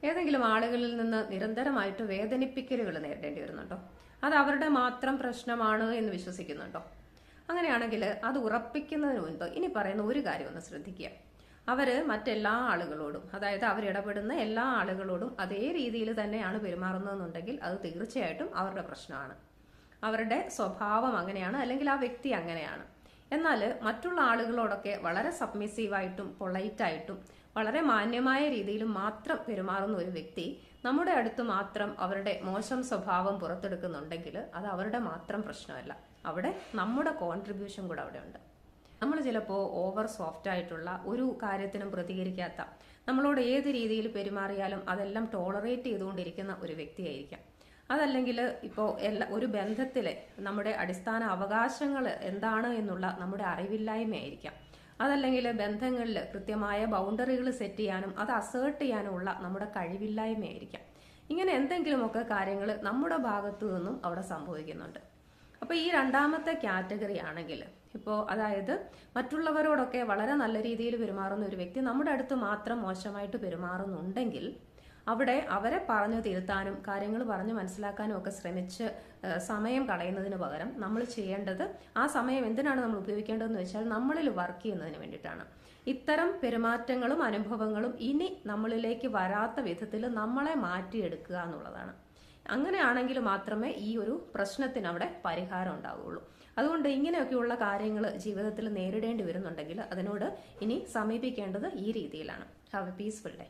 ഏതെങ്കിലും ആളുകളിൽ നിന്ന് നിരന്തരമായിട്ട് വേദനിപ്പിക്കലുകൾ നേരിടേണ്ടി വരുന്നുണ്ടോ? അത് അവരുടെ മാത്രം പ്രശ്നമാണ് എന്ന് വിശ്വസിക്കുന്നുണ്ടോ? അങ്ങനെയാണെങ്കിൽ അത് ഉറപ്പിക്കുന്നതിന് മുൻപ് ഇനി പറയുന്ന ഒരു കാര്യം ഒന്ന് ശ്രദ്ധിക്കുക. അവര് മറ്റെല്ലാ ആളുകളോടും, അതായത് അവരിടപെടുന്ന എല്ലാ ആളുകളോടും അതേ രീതിയിൽ തന്നെയാണ് പെരുമാറുന്നതെന്നുണ്ടെങ്കിൽ അത് തീർച്ചയായിട്ടും അവരുടെ പ്രശ്നമാണ്. അവരുടെ സ്വഭാവം അങ്ങനെയാണ്, അല്ലെങ്കിൽ ആ വ്യക്തി അങ്ങനെയാണ്. എന്നാൽ മറ്റുള്ള ആളുകളോടൊക്കെ വളരെ സബ്മിസീവായിട്ടും പൊളൈറ്റായിട്ടും വളരെ മാന്യമായ രീതിയിൽ മാത്രം പെരുമാറുന്ന ഒരു വ്യക്തി നമ്മുടെ അടുത്ത് മാത്രം അവരുടെ മോശം സ്വഭാവം പുറത്തെടുക്കുന്നുണ്ടെങ്കിൽ അത് അവരുടെ മാത്രം പ്രശ്നമല്ല, അവിടെ നമ്മുടെ കോൺട്രിബ്യൂഷൻ കൂടെ അവിടെ ഉണ്ട്. നമ്മൾ ചിലപ്പോൾ ഓവർ സോഫ്റ്റ് ആയിട്ടുള്ള ഒരു കാര്യത്തിനും പ്രതികരിക്കാത്ത, നമ്മളോട് ഏത് രീതിയിൽ പെരുമാറിയാലും അതെല്ലാം ടോളറേറ്റ് ചെയ്തുകൊണ്ടിരിക്കുന്ന ഒരു വ്യക്തിയായിരിക്കാം. അതല്ലെങ്കിൽ ഇപ്പോൾ ഒരു ബന്ധത്തിലെ നമ്മുടെ അടിസ്ഥാന അവകാശങ്ങൾ എന്താണ് എന്നുള്ള നമ്മുടെ അറിവില്ലായ്മയായിരിക്കാം. അതല്ലെങ്കിൽ ബന്ധങ്ങളിൽ കൃത്യമായ ബൗണ്ടറികൾ സെറ്റ് ചെയ്യാനും അത് അസേർട്ട് ചെയ്യാനുമുള്ള നമ്മുടെ കഴിവില്ലായ്മയായിരിക്കാം. ഇങ്ങനെ എന്തെങ്കിലുമൊക്കെ കാര്യങ്ങൾ നമ്മുടെ ഭാഗത്തു നിന്നും അവിടെ സംഭവിക്കുന്നുണ്ട്. അപ്പോൾ ഈ രണ്ടാമത്തെ കാറ്റഗറി ആണെങ്കിൽ, ഇപ്പോൾ അതായത് മറ്റുള്ളവരോടൊക്കെ വളരെ നല്ല രീതിയിൽ പെരുമാറുന്ന ഒരു വ്യക്തി നമ്മുടെ അടുത്ത് മാത്രം മോശമായിട്ട് പെരുമാറുന്നുണ്ടെങ്കിൽ അവിടെ അവരെ പറഞ്ഞു തിരുത്താനും കാര്യങ്ങൾ പറഞ്ഞു മനസ്സിലാക്കാനും ഒക്കെ ശ്രമിച്ച് സമയം കളയുന്നതിന് പകരം നമ്മൾ ചെയ്യേണ്ടത്, ആ സമയം എന്തിനാണ് നമ്മൾ ഉപയോഗിക്കേണ്ടതെന്ന് വെച്ചാൽ നമ്മളിൽ വർക്ക് ചെയ്യുന്നതിന് വേണ്ടിയിട്ടാണ്. ഇത്തരം പെരുമാറ്റങ്ങളും അനുഭവങ്ങളും ഇനി നമ്മളിലേക്ക് വരാത്ത വിധത്തിൽ നമ്മളെ മാറ്റിയെടുക്കുക എന്നുള്ളതാണ്. അങ്ങനെയാണെങ്കിൽ മാത്രമേ ഈ ഒരു പ്രശ്നത്തിന് അവിടെ പരിഹാരം ഉണ്ടാവുകയുള്ളൂ. അതുകൊണ്ട് ഇങ്ങനെയൊക്കെയുള്ള കാര്യങ്ങൾ ജീവിതത്തിൽ നേരിടേണ്ടി വരുന്നുണ്ടെങ്കിൽ അതിനോട് ഇനി സമീപിക്കേണ്ടത് ഈ രീതിയിലാണ്. Have A peaceful day.